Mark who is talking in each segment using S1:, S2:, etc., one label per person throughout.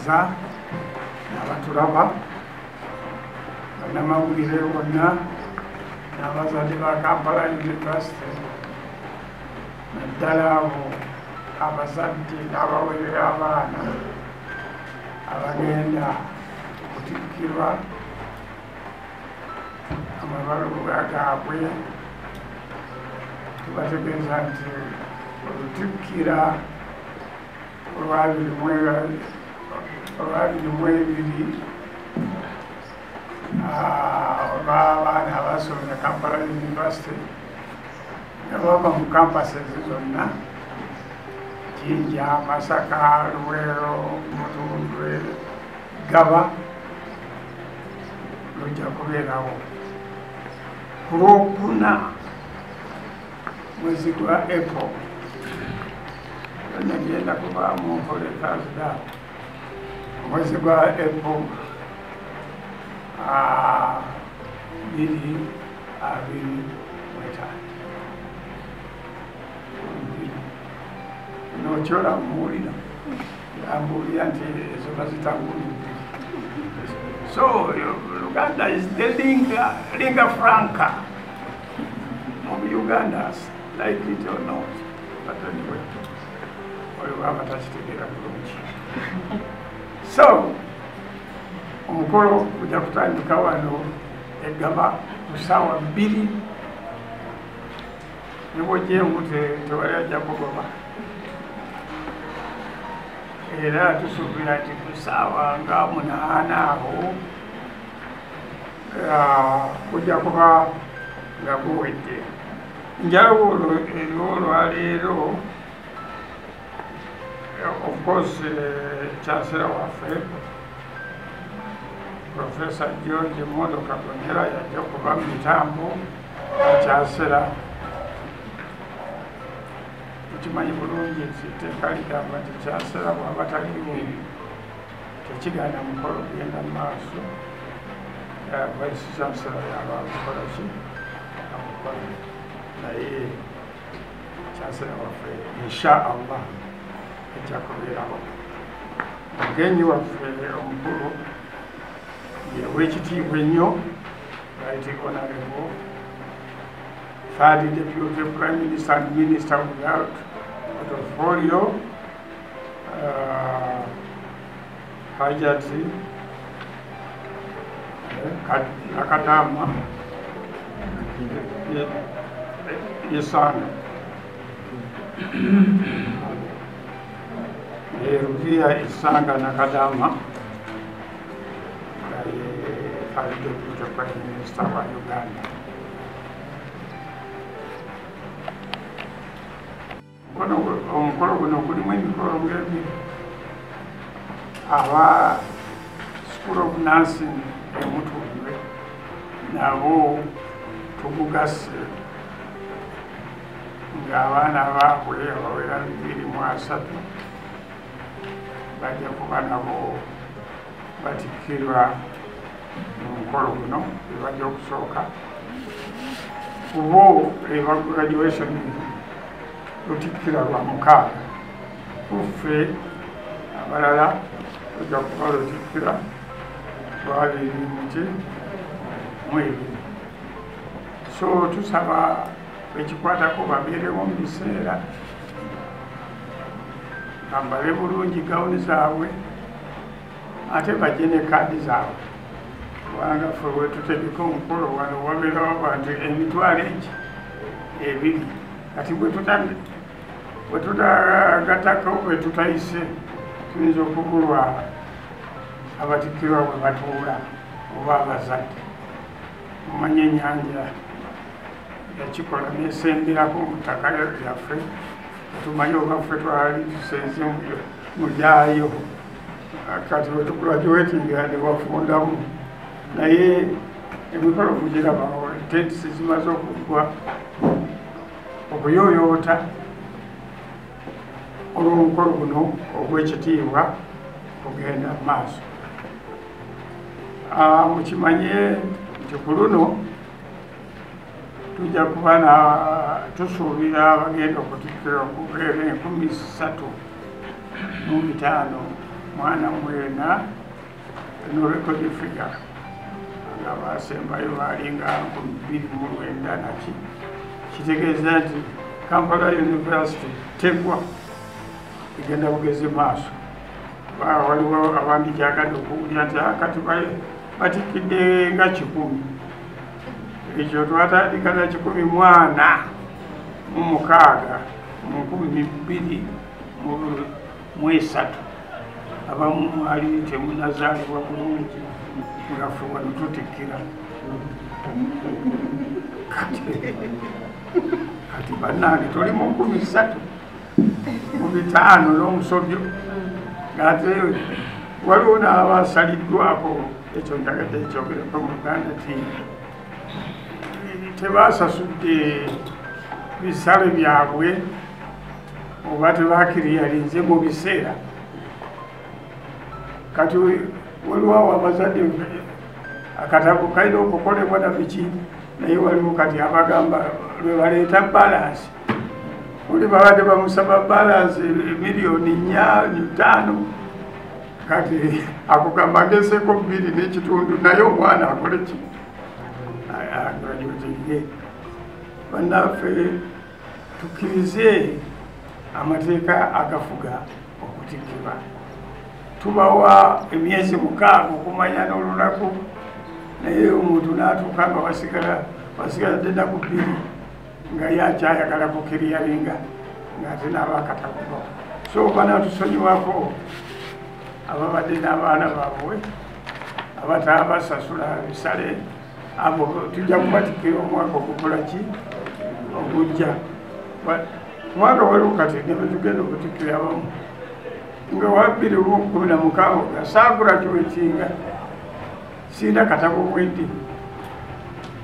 S1: twebaza n'abatulaba bannamawulire bonna n'abazadde ba Kampala University naddala abo abazadde n'abawerera abaana abagenda okutikkirwa amabaluwa gaabwe tubategeeza nti olutikkira olwabirimu-ebiri olw'abaana abasomera Kampala University nga bava mu campuses zonna Jinja, Masaka, Luweero, Mutundwe, Gaba lujja kubeerawo ku Lwokuna mwezi gwa April nagenda kubaamu nkole Thursday omwezi gwa April 2025 nokyola muwulira ambuulira nti ezo bazitanguludde. So Uganda is the linga franca of Ugandans, like it or not, but anyway oliwaba takitegeera bulungi. So omukolo gujja kutandika wano eGaba ku ssaawa 2 ne bw'ojjengu tewali ajja kugoba era tusuubira nti ku ssaawa nga 8 awo kujja kuba nga guwedde. Njawulo olwaleero of course Chancellor waffe Professor George Mondo Kabonera yajja kuba mu mitambo Chancellor. Tukimanyi bulungi etteeka ligamba nti Chancellor bw'aba taliwo tekigaana mukolo kugenda mu maaso. Vice Chancellor yaba amukola ki amukola naye Chancellor waffe insha Allah ajja kubeerawo. Mugenyi waffe omukulu yeweekitiibwa ennyo Right Honorable Third Deputy Prime Minister and Minister without portfolio Hajati Nakadama Isanga Ruvia Isanga Nakadama Third Deputy Prime Minister wa Uganda. Omukolo guno gulimu emikolo ng'ebiri. Aba School of Nursing Mutundwe nabo tugugase ng'abaana baabwe abawera 23 bajja kuba nabo batikkirwa mu mukolo guno ebajja okusooka kubo eba graduation lutikkira lwa 6 kuffe abalala tujja kuba lutikkira lwa 22. So tusaba ekikwatako babeerewo mu biseera bambale bulungi gawuni zaabwe ate bajje ne kaadi zaabwe kubanga ffe wetutegeka omukolo wano wabeerawo abantu emitwalo egi 2 kati bwetutagattako bwetutayise tuyinza okugulwa abatikkirwa bwe batuula oba abazadde. Mumanye ennyanja yakikola nesemberako mu ttaka lyaffe tumanyi oba ffe twali tusenze mujaayo kati wetugraduatinga ne wafundamu naye emikolo mugirabawo tentisi zimaze okuggwa okuyooyoota olw'omukolo guno ogw'ekitiibwa kugenda mu maaso. Mukimanye nti ku luno tujja kuba tusuubira abagenda okutikkira okubeera 3,500 mwana mwena no record figure nga basembayo balinga 2009 naki kitegeeza nti Kampala University tegwa igenda bugezi maaso waliwo abandi kyagadde okuwulira nti kati batikidde nga 100 ekyo twatandika na 146 mu 2023 abamu mwali temunazaalibwa bulungi ngafuba netutikkira kati bannange tuli mu 13 mu 5 n'omusobyo ng'ate waliwo n'abasaliddwako ekyo njagadde ekyogerako mu Uganda ti tebasasudde bisale byabwe oba tebakiriyalinze mu biseera kati waliwo abazadde akatabo kalina okukolebwa na biki naye waliwo kati abagamba lwe baleeta balansi oli babadde bamusaba balansi miliyoni 4-5 kati akugamba ageseko 2.5 naye omwana akole ki agraduatinge bannaffe tukkirize amateeka agafuga okutikkirwa tubawa emyezi 6 okumanya n'olunaku naye omuntu n'atuuka nga basigaladde ennaku 2 nga yakyayagala kukiriyalinga ng'ate n'abakatakuba so banatusonyiwako ababadde n'abaana baabwe abatabasasula bisale abo tujja kubatikkira omwaka ogugulaki ogujja kubanga waliwo kati nebetugenda okutikkira abamu nga wa 2016 gasaagula kiwekinga sina katabo bwendi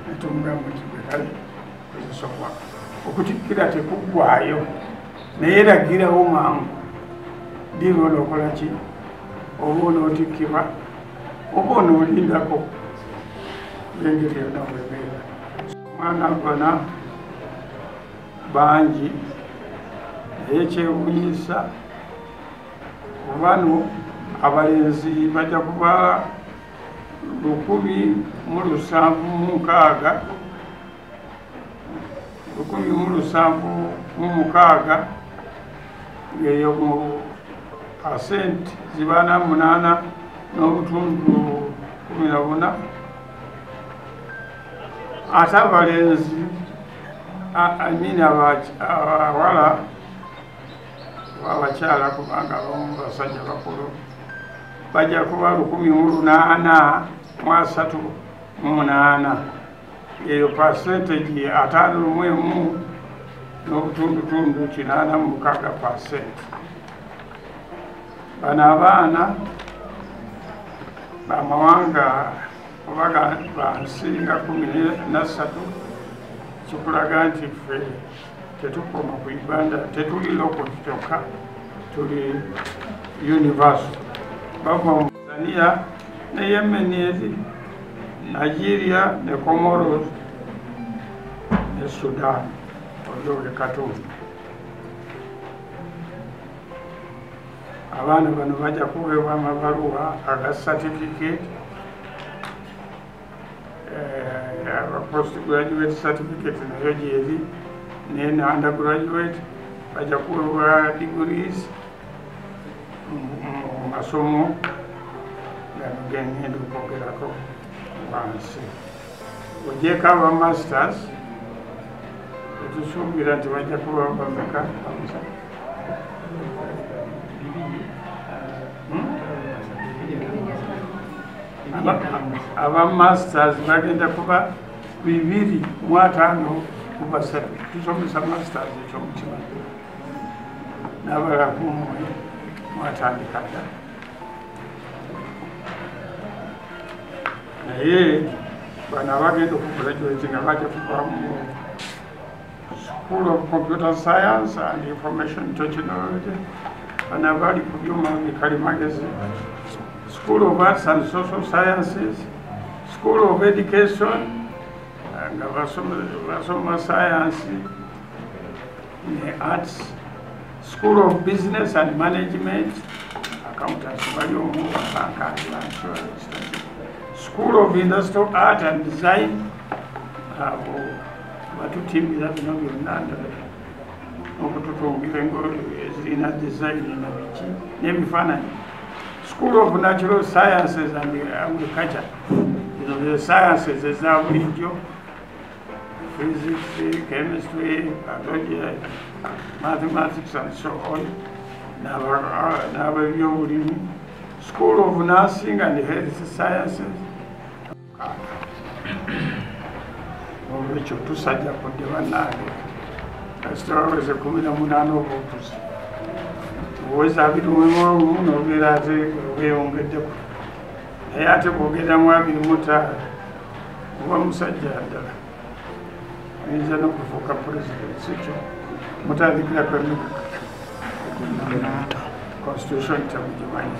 S1: netumugamba kale ezisobola okutikkira tekuggwayo naye eragirawo mangu ndiba onookola ki oba onootikkirwa oba onoolindako engeri yonna bwebeera omwana gona bangi naye kyewunyisa bano abalenzi bajja kuba 17,600 ngeyo mu pasenti ziba 8.14 ate abalenzi abawala abakyala kubanga abamu basajja bakulu bajja kuba 18.38 eyo percentage 5.86%. Bano abaana bamawanga oba bansinga 13 kikulaga nti ffe tetukoma ku Uganda tetuli loko kyokka tuli universal bava mu Tanzania ne Yemen, Nigeria ne Comoros ne Sudan ojoge katonda. Abaana bano bajja kuweebwa amabaluwa aga certificate postgraduate certificate nayo gyeri ne undergraduate bajja kuweebwa degrees mu masomo gano gengenda okwogerako wansi. Ogyeko aba masters tetusuubira nti bajja kuba bameka aba masters bagenda kuba 205 kuba 7 tusomesa masters ekyomutima n'abalala kumwe mwatandika ddala naye bano abagenda okugraduate nga bajja kuva mu School of Computer Science and Information Technology, bano abali ku byuma bikalimagezi, School of Arts and Social Sciences, School of Education nga basoma science ne arts, School of Business and Management accountants bali omu bankani School of Industrial Art and Design abo batutimbira bino byonna okututungira engolo ezirina design nabiki n'ebifaananyi. School of Natural Sciences and Agriculture, the sciences eza bulijjo, physics, chemistry, biology, mathematics and so on. n'abebyobulimi. School of Nursing and Health Sciences. Olwekyo tusajja kudde bannange kasita waweze 18 obutuuzi oweza 21 n'obeera ate weeyongeddeko naye ate bw'ogenda mu 25 oba musajja ddala oyinza n'okufuuka pulezidenti sikyo mutandikirako emigga constitution temugimanyi.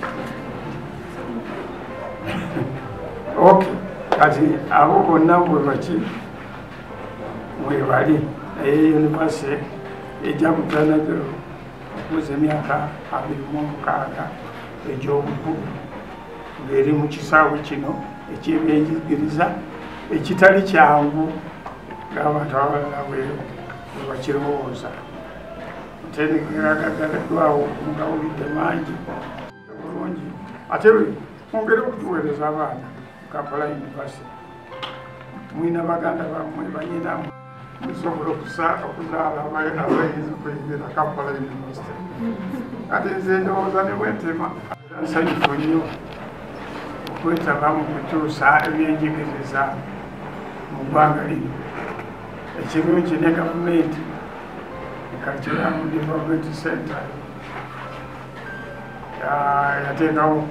S1: Okay, kati abo bonna bwe baki mwebali naye yunivasite ejja kutandika okuza emyaka 26 egy'obukulu ng'eri mu kisaawe kino eky'ebyenjigiriza ekitali kyangu ng'abantu abalala bwe bakirowooza. Entendekero agagaleddwawo mugawulidde mangi bulungi ate mwongere okutuweereza abaana Kampala University. Mwina baganda bammwe banyinamu musobola okuzaala abayinza okuyingira Kampala University. Kati nze ndowooza ne bwentema nsanyufu nnyo okwetaba mu kukyusa ebyenjigiriza mu ggwanga lino. Ekirungi ne gavumenti Cultural Development Center yateekawo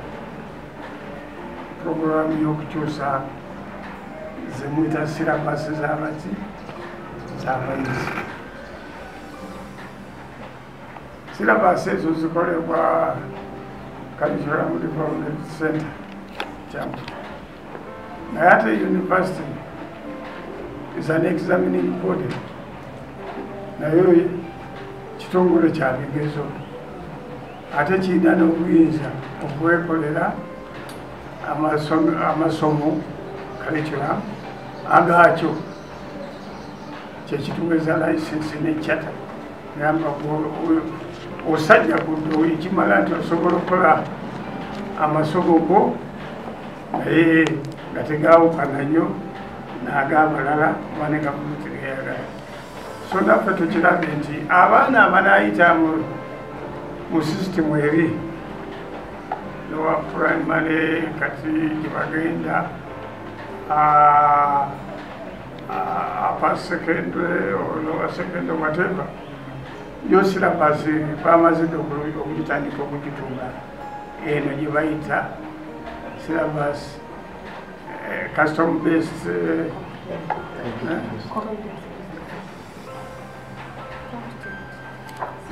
S1: programu y'okukyusa ze muyita silabasi z'abazi z'abayizi. Silabasi ezo zikolebwa Cultural Development Center kyamu naye ate university is an examining body naye kitongole kya bigezo ate kirina n'obuyinza okwekolera amasomo curriculum agaakyo kyekituweza license n'ekyata gamba osajja gudde ekimala nti osobola okukola amasomo go naye nga tegaawukana nnyo n'ag'abalala oba ne gavumenti geyagala. So naffe tukirabe nti abaana abanaayita mu system eri lower primary kati gyebagenda upper secondary or lower secondary whatever yo silabasi bamazidde okugitandika okugitunga eno gye bayita syllabus custom based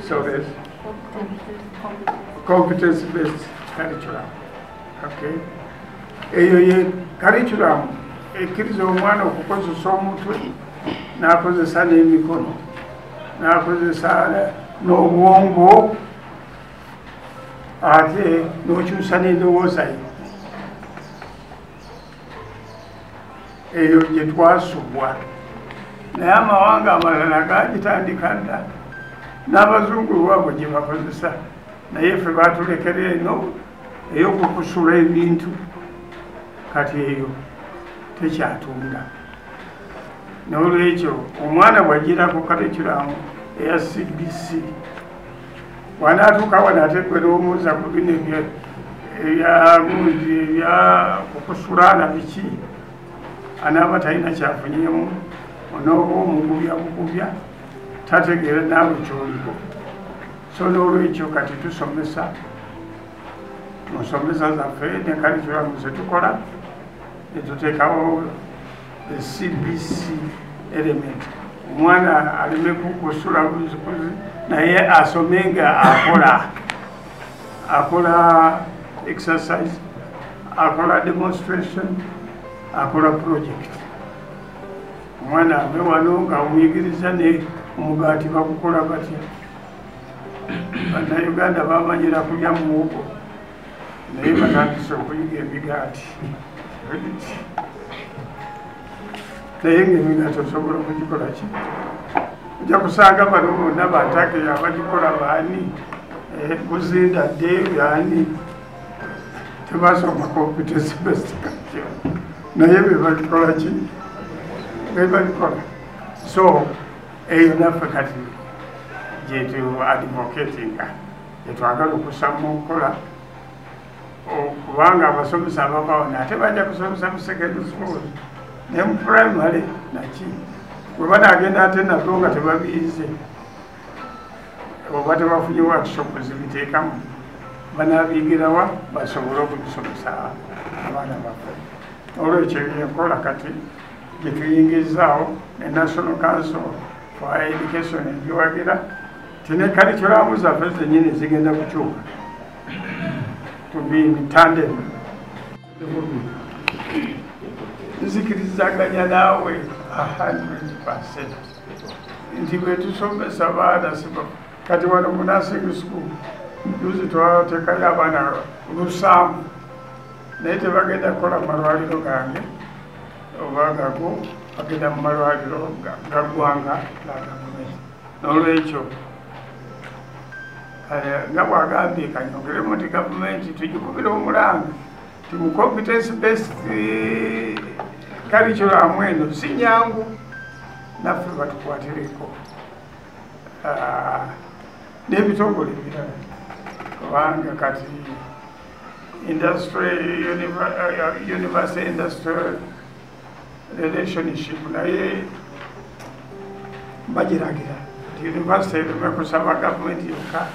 S1: so there's competence based curriculum. Okay, eyo ye curriculum ekkiriza omwana okukozesa omutwe n'akozesa n'emikono n'akozesa n'obwongo ate n'okyusa n'endowooza ye. Eyo gye twasubwa naye amawanga amalala gagitandika dda n'abazungu waabwe gye bakozesa naye ffe baatulekera eno ey'okukusula ebintu kati eyo tekyatunda. N'olwekyo omwana bw'ajjira ku curriculum eya CBC wanaatuuka wanaateekera omuuza ku bino ebya kukusula na biki anaaba talina kyafunyemu onooba omugubya bugubya tategeera naawe kyoliko. So n'olwekyo kati tusomesa zaffe ne curriculum zetukola netuteekawo the CBC element. Omwana aleme kukusula buzikuzi naye asome nga akola exercise, akola demonstration, akola project. Omwana ave wano nga omuyigiriza ne omugaati bakukola batya. Bannayuganda bamanyira kulya muwogo naye batandise okuyiga emigaati naye ng'emigaati osobola okugikola ki ojja kusanga bano bonna batake abagikola baani buzindadde baani tebasoma competence based culture naye bebagikola ki bebagikola so eyo naffe kati gyetu advocatinga gyetwagala okussa mu nkola kubanga abasomesa ababawo ate bajja kusomesa mu secondary school ne mu primary naki bwe banagenda ate nabyo nga tebabiyize oba tebafunye workshop zibiteekamu banabiyigirawa basobole okubisomesa abaana baffe olwekyo enkola kati gyetuyingizaawo ne national council for education egiwagira tine curriculum zaffe zenyini zigenda kukyuka to be in tandem nzikirizaganya naawe 100% nti bwe tusomesa baana siba kati wano mu nursing school juzi twateekayo abaana 700 naye tebagenda kukola mu malwaliro gange oba gago bagenda mu malwaliro gaggwanga ga gavumenti n'olwekyo nga bwagambye kanyongeremu nti gavumenti tugikubira omulanga ti mu competence based curriculum eno si nyangu naffe batukwatireko n'ebitongole ebirala kubanga kati university industrial relationship naye bagiragira nti university erume kusaba gavumenti yokka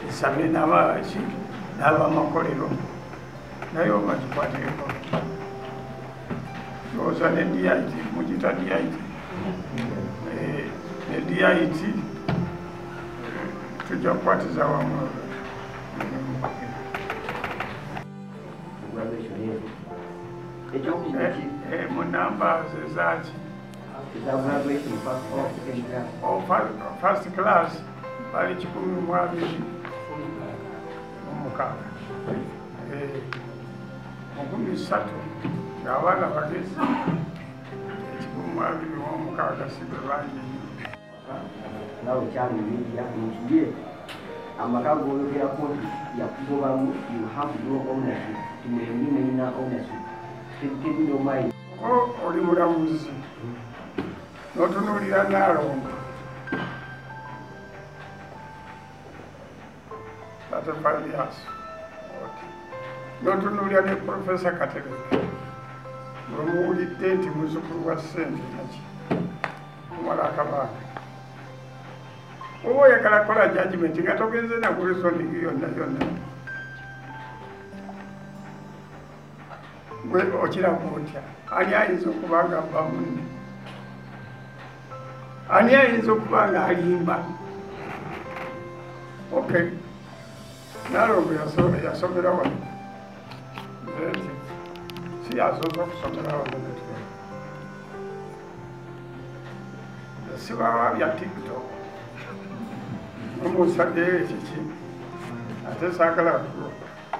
S1: esabe n'abaki n'abamakolero naye obagikwatireko oza ne DIT mugita DIT ne DIT tujja kukwatiza wamu mu namba zezaki first class bali 126 13 ng'abaana bagezi 126 sibe bangi
S2: nawe cyane ngiye amaka goyogerako nti yakugobamu you have no ownership timulinina ownership tebino mai
S1: oli mulamuzi n'otunuulira Naalongo 35 years n'otunuulira ne Professor Katereka bwemuwulidde nti muzukulu wa ssente naki omala akabaana oba oyagala kukola judgment nga togenze na kulisondingi yonna yonna gwe okiramu otya ani ayinza okuba nga ava munne ani ayinza okuba nga alimba okay Naalongo yasomera wano si yasoose okusomera wano sibawa bya TikTok omusaddeyo ekiki ate saagala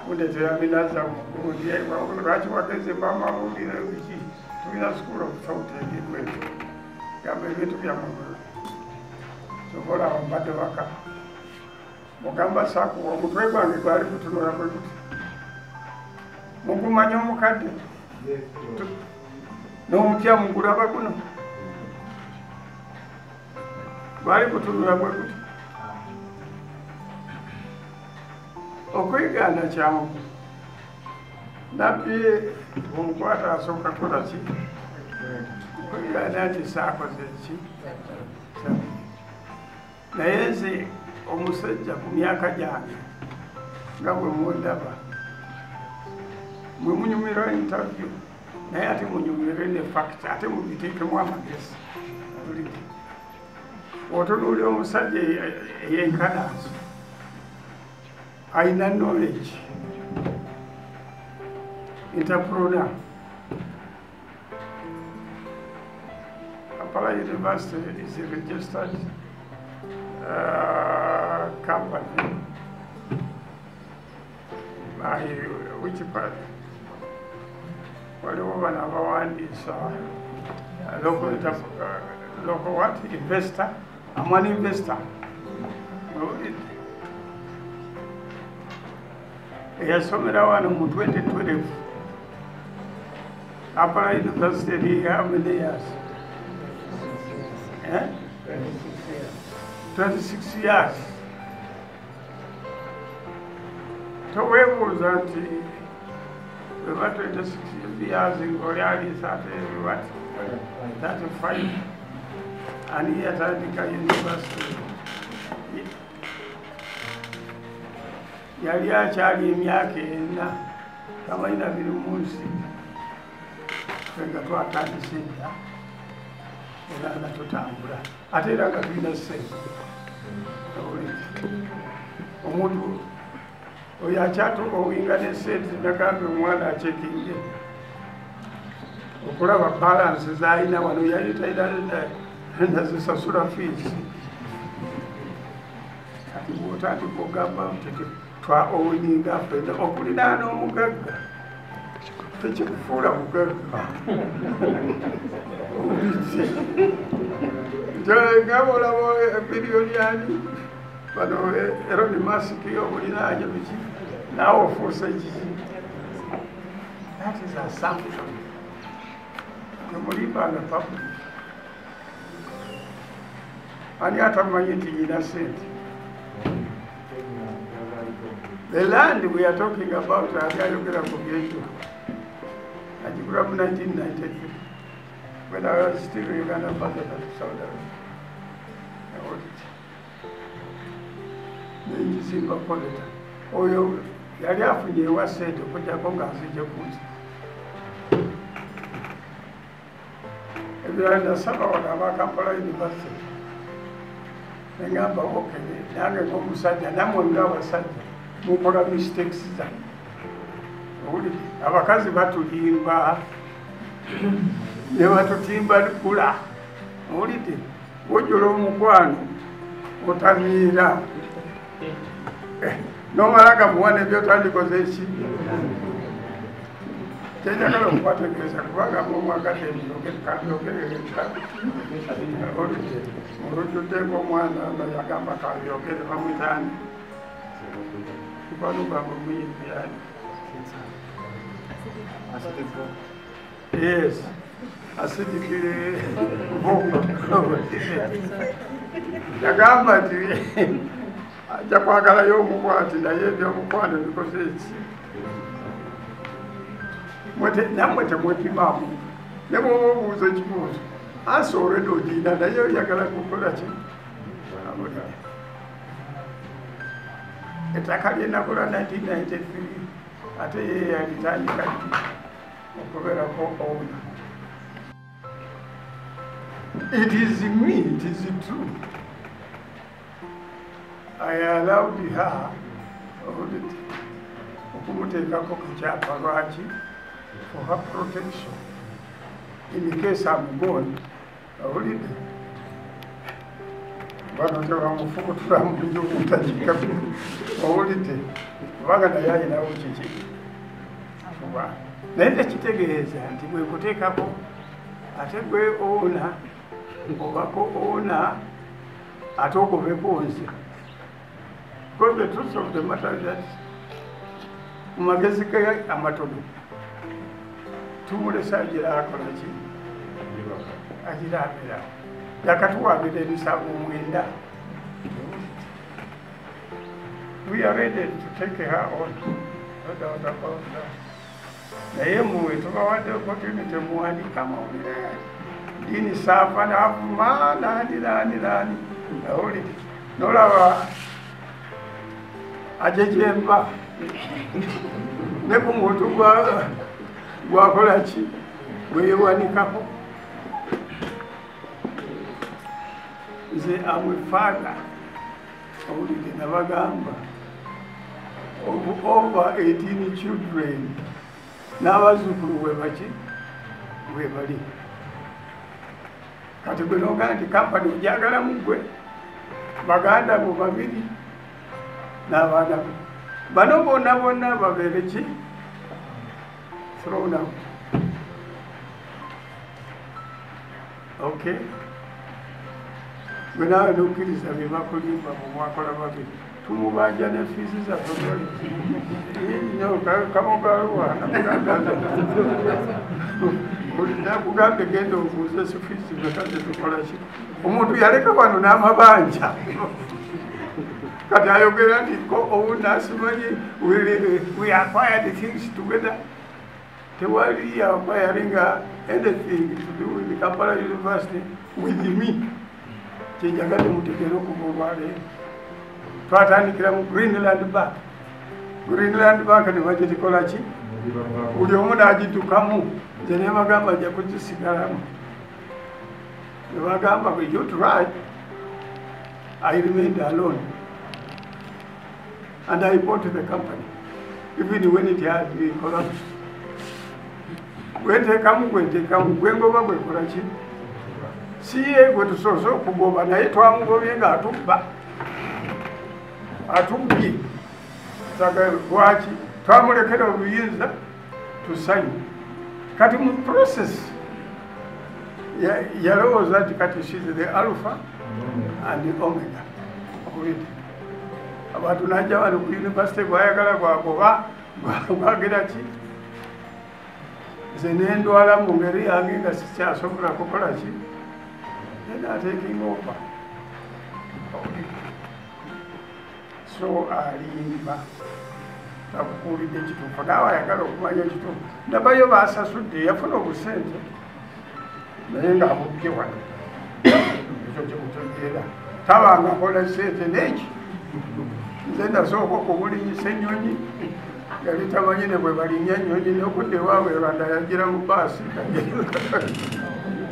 S1: kundetera minaza lwaki wageze bamawulire biki tulina school of thought egigwetu gamba ebintu byamagulu sobola mbadde waka mugamba sakuwa omutwe gwange gwali kutunula bwe guti mugumanya omukadde n'omutya mugulaba guno gwali kutunula bwe guti okwegaana kyangu nabbi omukwata asooka kola ki okwegaana nti saakoze ki naye nze omusajja ku myaka gyange nga bwe mundaba mwe munyumirwa interview naye ate munyumirwe ne fact ate mubiteekemu amagezi otunuulira omusajja eyenkanaazo ayina knowledge entrepreneur Kampala University is a registered company which part? Waliwo bano abawandiisa local what? Investor. I'm an investor. Yasomera wano mu 2012. Upper University, how many years? 26 years. So where was that? We were 26 years in Korea, 35. And he at Attica University. Yali akyali emyaka ena tabalina biri mu nsi nga twatandise era nga tutambula ate era nga tulina ssente. Omuntu oyo akyatowinga n'essente nagambye omwana acekinge okulaba balansi z'alina wano yali talina nazisasula fees. Kati bw'otandika ogamba nti twaowininga ffenna okuliraana omugagga tekikufuula mugagga. Nga olaba ebiriyoniyani bano Elon Musk obuliraanya biki naawe ofuuse ki? That is assumption. Temulimbanga public. Ani atamanyi nti nyina ssente? The land we are talking about, ayogera ku byekyo agigula mu 1993 when I was still Uganda ambassador to Saudi Arabia. Nengisimba koleta oyo yali afunye ewa ssente okujjako ng'azijja ku nsi. Ebirala nasaba wano aba Kampala University nengamba okeye nange ng'omusajja namwe ng'abasajja mukola mistakes zange. Owulire abakazi batulimba ne batutimbagula. Owulire wojjola omukwano otamiira n'omala gamuwana ebyotandikoze eki kyenjagala okukwategeeza kubanga mumwagadde kabyogere olujjudde ng'omwana nga yagamba kabyogere bamwitaani kubaluga ng'omuyimbyani. Yes, acidic vocal. Yagamba nti ajja kwagalayo omukwati naye ebyomukwano bikoze eki. Nammwe temwepimaamu ne bw'oba obuuza ekibuuzo ansi olwedde ogiina naye oyagala kukola ki? Ettaka lye nagula 1993 ate ye yalitandika okubeerako owner. It is me, it is true. I allowed her okumuteekako ku kyapa lwaki? For her protection. In the case I'm gone, owulidde bano tebamufubutula mu nju obutakikabi. Owulidde kubanga naye ayinawo kiki fuba naye tekitegeeza nti bwe kuteekako ate gwe ona obako ona ate okubeko nze. Because the truth of the matter is that mu magezi ge amatono tumulesa agira akola ki? Agiraabira yakatuwaabira emisango 9. We are ready to take her on. No doubt about that. Naye muwe tubawadde opportunity muwandika mawulire dini saafa n'avuma naani awulire n'olaba ajejemba ne ku muntu gwakola ki gweyewanikako. Nze amwefaga owulire nabagamba over 18 children n'abazzukulu webaki webali. Kati gwe nogaa nti kampani ojagala mugwe baganda bo 2 n'abaana bo bano bonna babeere ki thrown out. Okay? When I look at this, I mean, tumubanja ne fizi za fodoli. Nyo kama garuwa kugambe gendo okuze fizi bakaze tukola ki. Omuntu yaleka wano n'amabanja. Kati ayogera nti ko owunasimanyi we acquired things together. Tewali acquiring anything to do with the Kampala University with me. Kyenjagadde mutegeere okubulwale. Twatandikira mu Greenland Bank. Greenland Bank ne bagikola ki? Buli omu n'agiddukamu. Nze ne bagamba nja kugisigalamu. Ne bagamba you tried. I remained alone. And I bought the company, even when it had collapsed. Gwentekamu gwengoba gwekola ki? Siye gwe tusoose okugoba naye twamugobye ng'atubba. Atumbye. Lwaki? Twamulekera obuyinza tusanye. Kati mu process yalowooza nti kati she's the alpha and the omega. Abantu najja wano ku university gwayagala gwagoba gwagera ki? Nze nendwala mu ngeri yange nga sikyasobola kukola ki? Taking over. So alimba takukulidde ekituufu naawe ayagala okumanya ekituufu ndabayo baasasudde yafuna obusente naye ng'abubbye wano ekyo kyemutegeera tabanga akola sente neeki nze nasooka okubulinyisa ennyonyi yali tamanyi ne bwe balinya ennyonyi n'okudda ewaabwe Rwanda yagira mu baasi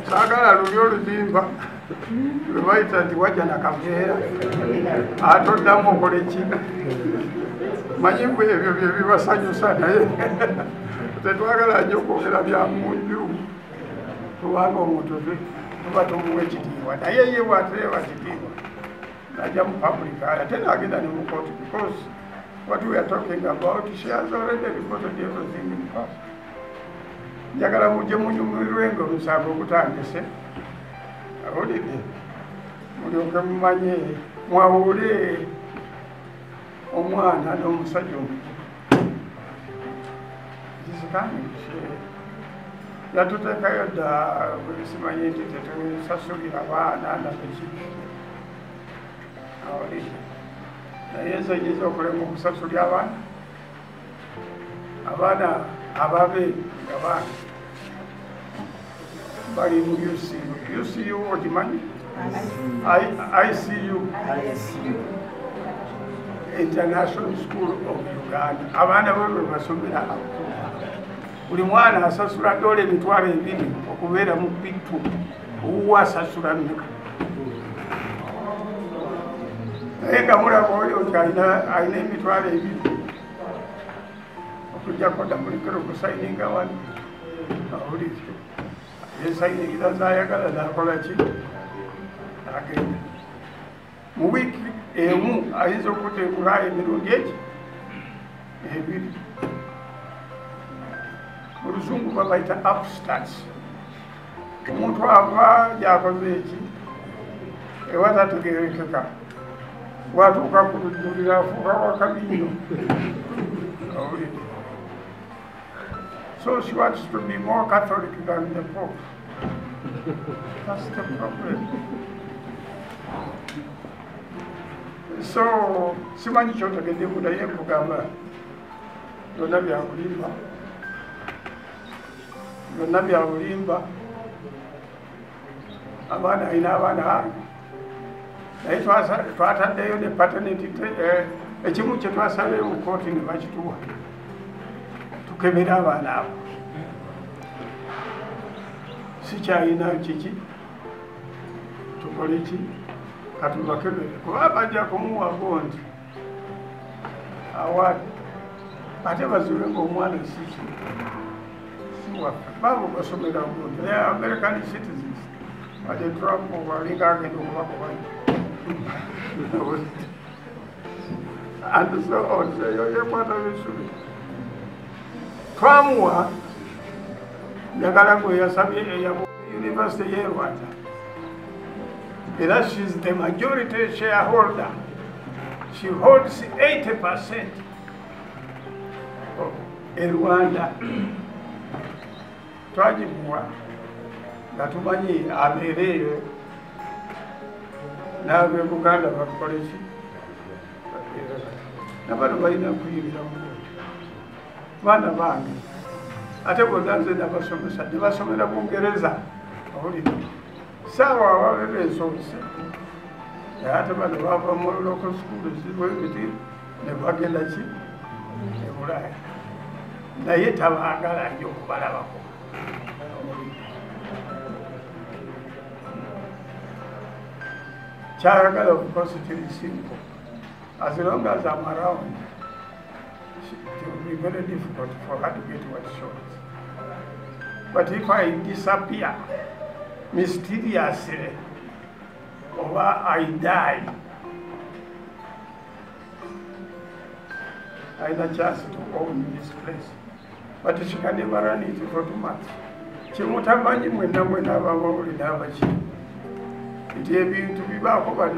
S1: saagala luli oluzimba lwe bayita nti wajja nakaveera atoddamu okole ki manyi bwe ebyo bye bibasanyusa naye tetwagala nnyo okwogera bya munju kubanga omuntu tuba tumuwa ekitiibwa naye ye bwateeba kitiibwa najja mu public ate n'agenda ne mu court because what we are talking about she has already reported everything in court. Njagala mujje munyumirwenga omusango ogutandise awulidde mulyoke mumanye mwawule omwana n'omusajja yatuteekayo dda bwesimanyi nti tetusasulira abaana nabeki awulidde naye nze nyinza okulema okusasulya abaana ababe nga baana bali mu UCU okimanyi ICU International School of Uganda abaana bwe basomera buli mwana asasula $2,000 okubeera mu bitu owuwa asasula mmeka naye nga mulaba oyo nti alina $2,000 okujjako damulekera okusayininga wano awulire yesayiningiriza zayagala nakola ki agenda mu wiiki emu ayinza okuteekulayo emirundi eki ebiri mu luzungu babayita upstarts omuntu ava gyakoze eki ewatategerekeka watuuka ku lujjulira afuuka wakabiino awulire. So she wants to be more Catholic than the Pope. That's the problem. So, simanyi kyotegedde munaye nkugamba byonna byabulimba byonna byabulimba abaana alina abaana naye twataddeyo ne paternity ekimu kye twasabeyo mu kooti ne bakituwa tukebera abaana abo sikyalina kiki tukole ki katubakebere kuba bajja kumuwago nti awaadi ate bazuule ng'omwana siwaffe baabo basomera bundi they are American citizens ate Trump alinga agenda okubakobayo and so on yekwata bisubi twamuwa njagala gwe yasabye University y'e Rwanda era she is the majority shareholder. She holds 80% in Rwanda. Twagimuwa nga tumanyi abeereeyo n'ab'Ebuganda bakole ki nabano balina kuyimira mu baana bange ate bonna nze nabasomesa ne basomera Bungereza owulira saawa ababeera ensomesa naye ate bano bava mu local schools bwebiti ne bagenda ki e Bulaaya naye tabaagala nnyo okubalabako. Kyayagala because it is simple. As long as I'm around, it will be very difficult for her to get what she wants. But if I disappear mysteriously, or I die, I had a chance to own this place. But she can never run it for 2 months. She won't have money when I have a chip. It will be to be back over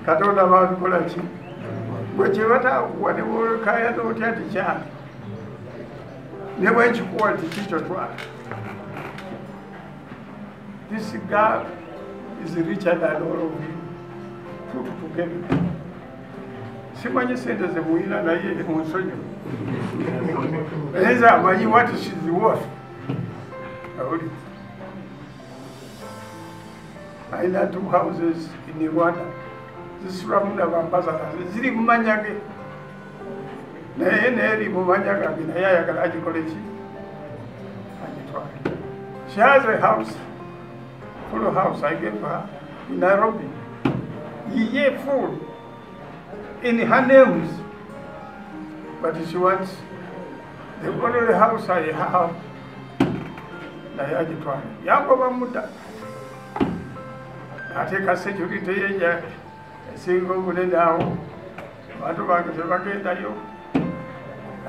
S1: Katonda bakola ki bwe kyebata whatever kaya n'otya tikyali ne bwekikuwa tikikyo twala. This girl is richer than all of you put together. Simanyi sente ze muyina naye munsonyiwe naye amanyi what she is worth. Awulira I had 2 houses in Rwanda. This is Ramuna Ambassador. Ziri Mumanyage. Neri Mumanyaga, Nayaka College. She has a house, full house I gave her in Nairobi. Ye full in her names. But she wants the only house I have. Nayaki Yakoba Muta. I take a security, a single wooden down. What about the Bagay?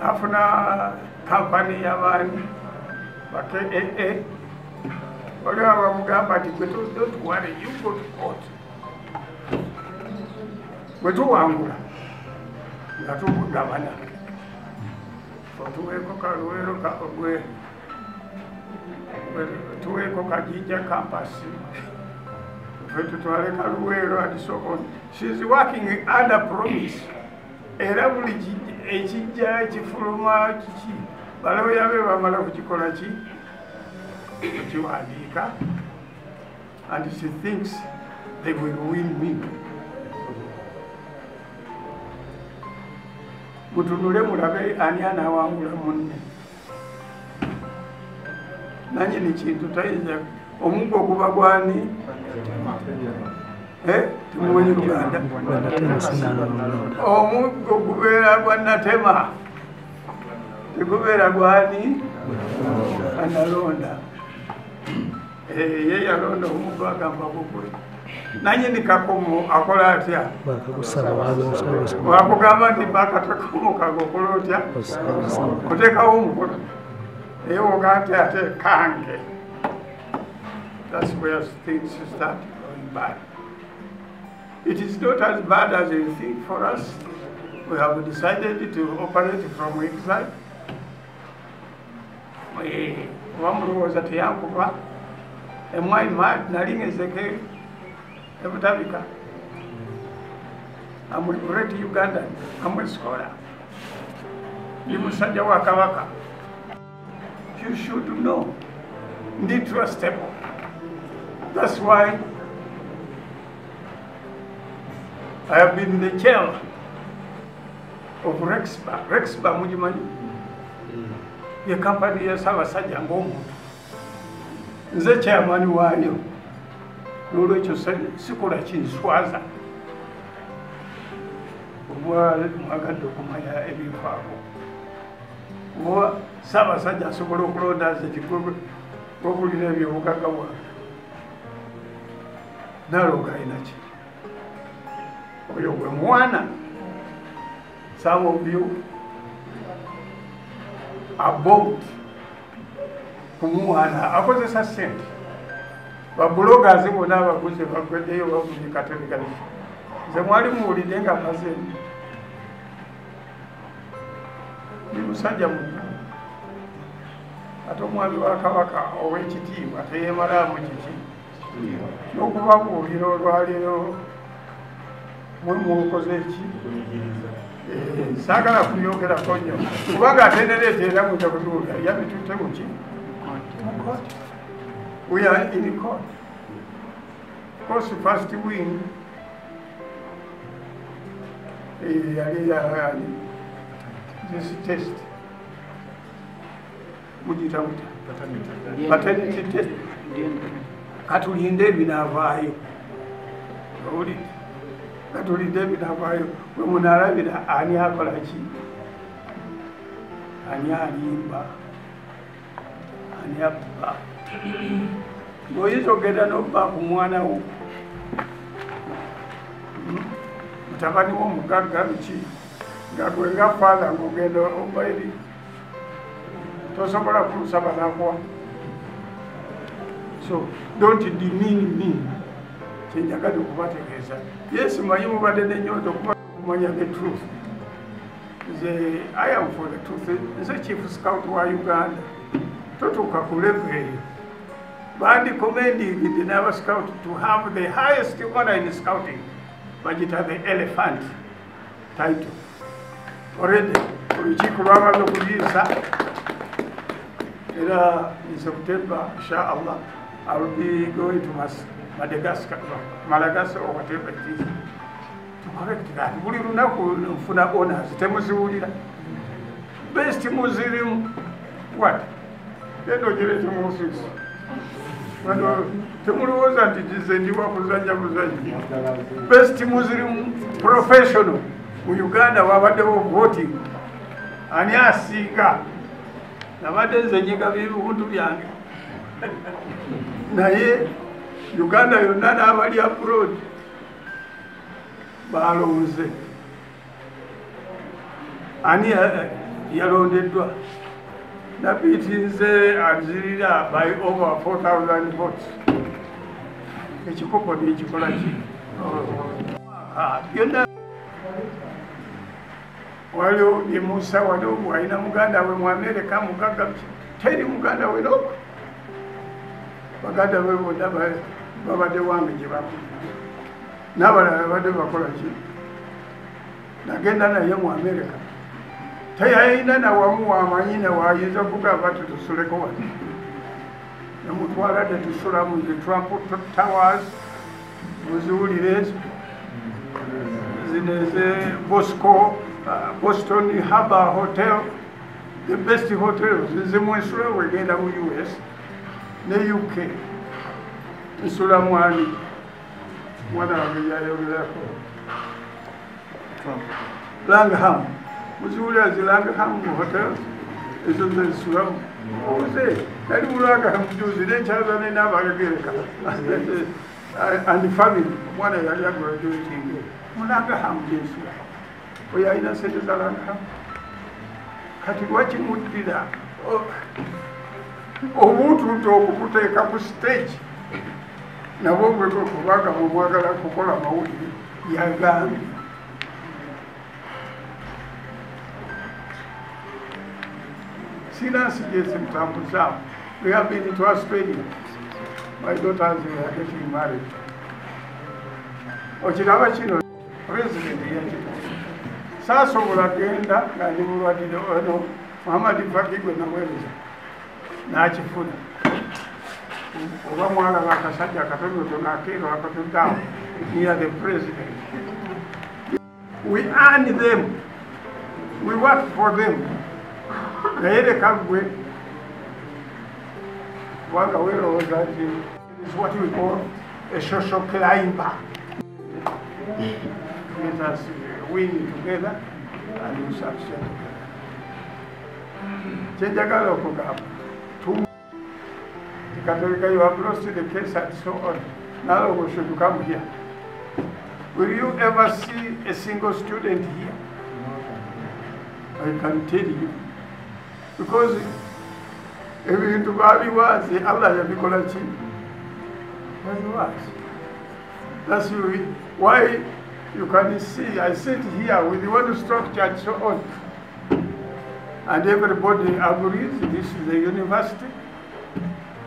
S1: After company, Yaman, Bakay, whatever Mugamba, don't worry, you go to court. With 2 Angula, Natu Governor. For 2 Eco campus. And so on. She's working under promise. Era buli ekijja ekifuluma kiki balawe yabe bamala kukikola ki kiwandiika and she thinks they will win me. Mutunule mulabe ani anawangula munne nanye ni kintu tayinza omugo okuba gwani tumuwenye Luganda omugo gubeera gwa Natema tegubeera gwani analonda ye yalonda omugo agamba gukule nanye ni Kakomo akola atya wakugamba nti bakatakomo kagokola otya kutekawo omukono naye wogate ate kange. That's where things start going bad. It is not as bad as you think for us. We have decided to operate from exile. One was at Yankuba, and my mad Naring Ezekiel, Ebutabika. I'm a great Ugandan. I'm a scholar. Limusaja Wakawaka. You should know. Need trustable. That's why I have been the chair of Rexba. Rexba Mujimani. The company is Savasajja Ngomuntu. Nze chairman waayo. N'olwekyo sikola kinswaza. Mwagadde okumanya ebifaako. Oba Ssaabasajja asobola okulonda nze gw'obulira ebyobugagga bwange. Nalonga alina ki? Oyo gwe mwana. Some of you are bold kumuwana akozesa ssente. Babulogazi bonna abaguze bagweddeyo bavuye Katolika. Nze mwali muwulidde nga maze ndi musajja muno ate omwami wa Kabaka ow'ekitiibwa teyeemalaamu kiki n'okubabuulira olwaleero mwe mukoze eki saagala kubyogerako nnyo kubanga atendereeta era mutakutuula yabitutte muki we are in court. Of course, first win this test mujita paternity test katulinde binavaayo oli katulinde binavaayo bwe munalabira ani akola ki ani alimba ani abba ng'oyinza ogenda n'obba ku mwana wo mutabani w'omugagga biki nga gwe nga faala ng'ogenda obba eri tosobola kulusaba nakuwa. So don't demean me. Kyenjagala okubategeeza yes manyi mubadde n'ennyonta okuba okumanya the truth. I am for the truth. Nze chief scout wa Uganda totuuka ku level eyo bandi commending the Naval Scout to have the highest honor in scouting, bagita the elephant title. Already, olukiiko lwamaze okuliisa era in September, inshallah, I will be going to Madagascar or whatever it is to correct that. Buli lunaku nfuna honors, temuziwulira. Best museum, what? Endo girete mu office. Wano temulowooza nti nze ndi wa kuzannya buzanyi. Best Muslim professional mu Uganda wabaddewo voting. Ani asinga? Nabadde nze nyiga ebintu byange. Naye Uganda yonna n'abali abroad balonze. Ani yalondeddwa? Nabitinze azirira by over 4,000 votes. Ekikopo n'ekikola ki? Byonna waliwo ne Musa waliwo alina muganda we mu America mugagga teri muganda we no baganda we bonna babadde wange gye bakulira n'abalala babadde bakola ki nagenda naye mu America teyayina nawamu wamanyine wayinza kugamba tutusuleko wano namutwala tetusula mu the Trump Towers muziwulire zineze Boston Harbor Hotel, the best hotels zimu ensula wegenda mu US ne UK nsula mwani mwana wange yayogerako Langham muziwulira zi Langham hotels ezo zensulamu oze nali mu Langham juzi nenkyaza nenaabagegereka and the family mwana yali agraduating mu Langham jensula oyo alina sente za Langham kati lwakimuddira obutuutu okukuteeka ku stage nabo gweko kubanga mumwagala kukola mawulire yagambye Silas gets him to we have been to Australia. My daughters are getting married. Ochiraba kino president yakito. Sasobola genda nga ndi mulwadde ono Muhammad Faki gwe namweleza n'akifuna. Oba mwala bakasajja akatonotono akeero akatuddawo near the president. We earn them. We work for them. Naye leka gwe wanga weerowooza nti it is what we call a social climber. Let us win together and we succeed together. Kyenjagala okugamba Catholic, you have lost the case and so on. Now we should come here. Will you ever see a single student here? I can tell you. Because ebintu babiwaze Allah yabikola ki babiwaze. That's why you can see I sit here with one structure and so on, and everybody agrees this is the university,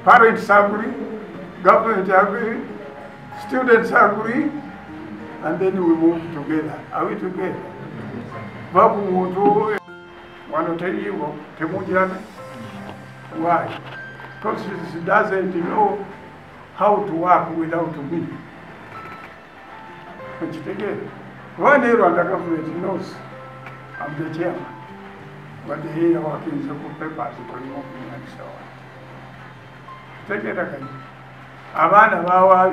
S1: parents agree, government agree, students agree, and then we move together. Are we together? Babu muntu wanoteriwo temujana. Why? Because she doesn't know how to work without me. One Rwanda government knows I'm the chairman, but they are working so good papers to remove me and so on. Take it again. Abana bawa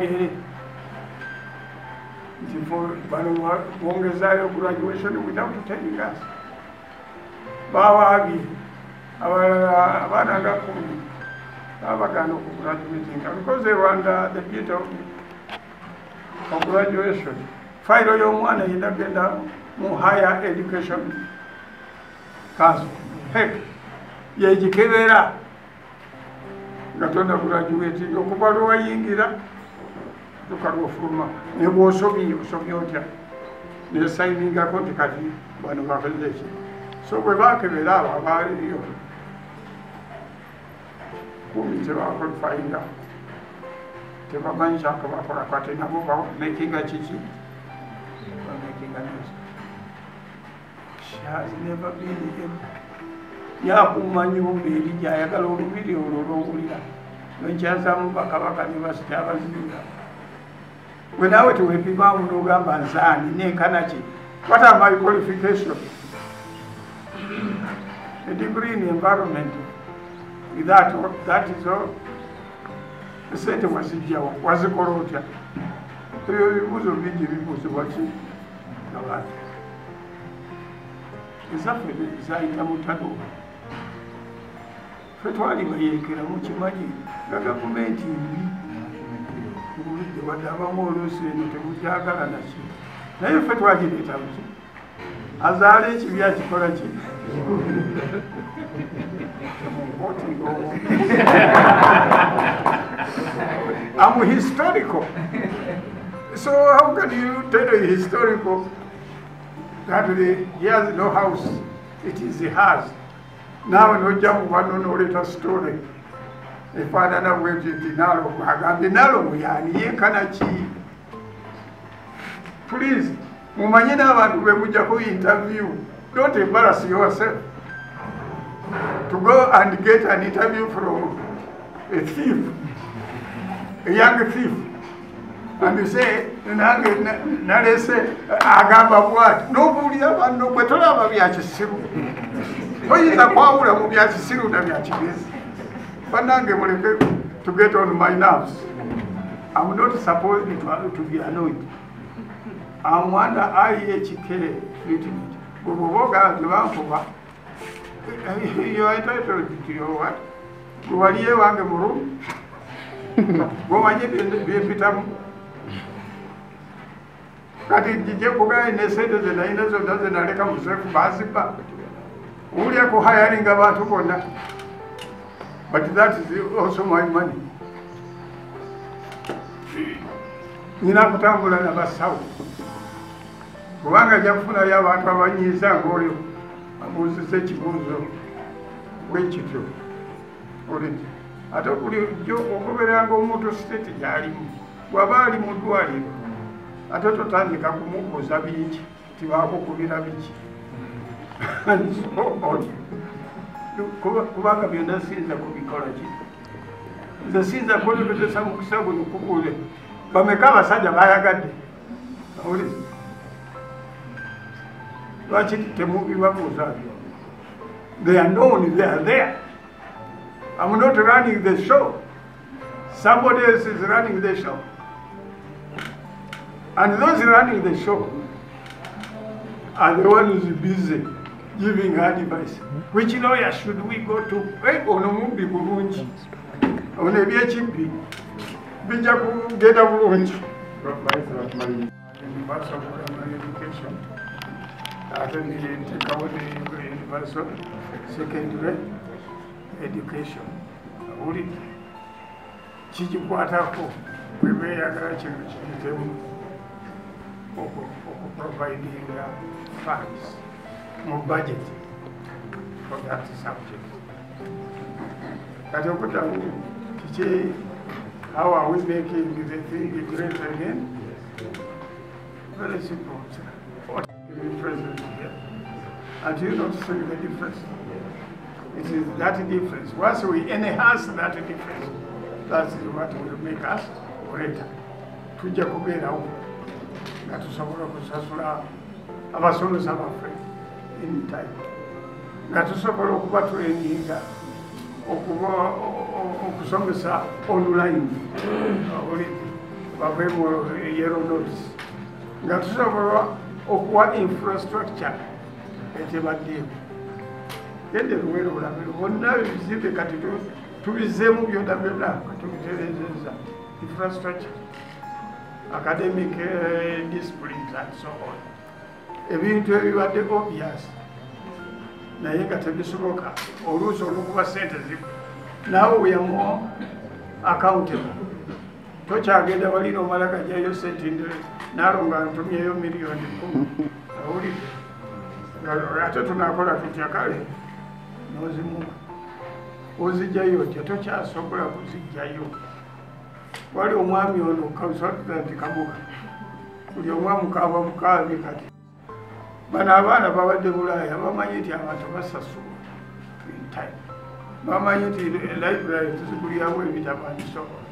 S1: for Bongazayo graduation without telling us. Bawa abana kumi abagano graduating because they were under the beat of graduation. Final y'omwana yinagenda mu higher education council. Heck, yejikebera gatonda graduating okuva lwayingira tukalwofuluma ne bw'osobye otya ne sayiningako nti kati bano bakoze ki. So bwe bakebera abo abaaliyo kumi tebakwalifayinga tebamanyi kyako bakola kati nabo bamekinga kiki bamekinga news. She has never been able yakumanyi omubeeri gyayagala olubiri olwo olwowulira lwenkyazaamu bakabaka ne basityabazinga bwe naawe tewepimaamu n'ogamba nzaani nenkanaki. What are my qualifications? A degree in environment. That is all. Sente wazijjawa wazikola otya? Ebyo ebibuuzo bingi bibuuzibwa ki abantu ezaffe zayita mutalo. Ffe twali bayeekera mukimanyi nga gavumenti mbi buludde wadde abamu oluusi eno temukyagala naki naye ffe twagireeta buki azaala ekibi akikola ki I'm historical. So how can you tell a historical that he has no house? It is he has. Now no jump one no later story. The father now went to Dinalo, Dinalo, and Kanachi. Please, Mumanyina want to interview. Don't embarrass yourself. To go and get an interview from a thief, a young thief, and you say, Nalese, Agamba what? Nobody ever no better of Yachisiru. Why is a power of Yachisiru than Yachis? But now to get on my nerves. I'm not supposed to be annoyed. I'm under IHK treatment. We will walk out the Vancouver. You are entitled to your what? Go on here, one room. Go on here in the Vietnam. Got it, the Jacoba in the centers and the Inas of doesn't come to Basipa. Only a hiring about to corner. But that is also my money. Ninakutambula na basawo. Kubanga jafuna y'abantu abanyiiza ng'oyo amuuzizza ekibuuzo bwekityo oliti ate okuli jjo ogobereranga omuntu siteeti gy'alimu bw'aba ali mu ddwaliro ate totandika kumubuuza bingi tibakukubira biki kubanga byonna siyinza kubikola ki nze siyinza kwebetesa mukisa guno kubuule bameka abasajja bayagadde awuliza lwaki temubibabuuza they are known, they are there. I'm not running the show. Somebody else is running the show. And those running the show are the ones busy giving advice. Which lawyer should we go to? Onomumbi bulungi. Onebye chimpi. Bija kugenda bulungi. Universal primary education. Take away the universal secondary education. owulidde kikikwatako bweba eyagala kino kiyitemu okuprovidinga funds mu budget for that subject. Kati okutamu kiki, how are we making the thing great again? Very simple. What is the present here? And you not see the difference. It is that difference. Once we enhance that difference, that is what will make us greater. Tujja kubeerawo nga tusobola kusasula abasomesa baffe in time, nga tusobola okuba tulenginga okusomesa online bave mu yellow notice, nga tusobola okuwa infrastructure etebaddeewo. Gende luwero olabiro bonna ebizimbe kati tubizeemu byonna byonna tubiterezeza infrastructure, academic disciplines and so on. Ebintu ebibadde obvious naye nga tebisoboka oluusi olwokuba sente zibu, naawe we are more accountable. Tokyagenda walina omala gajjayo sente naalo nga ntumyeyo miliyoni 10 awulidde ate tunakola tutya kale nozimuwa ozijjayo otya, tokyasobola kuzijjayo. Wali omwami ono consultant Kabuga, buli omwami kaaba mukaabi kati bano abaana babadde Bulaaya bamanyi nti abantu basasula in time, bamanyi nti library tuzigulirawo ebitabo and so on.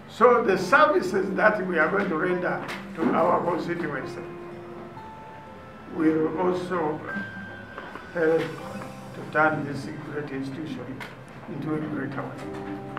S1: So the services that we are going to render to our constituency will also help to turn this great institution into a greater one.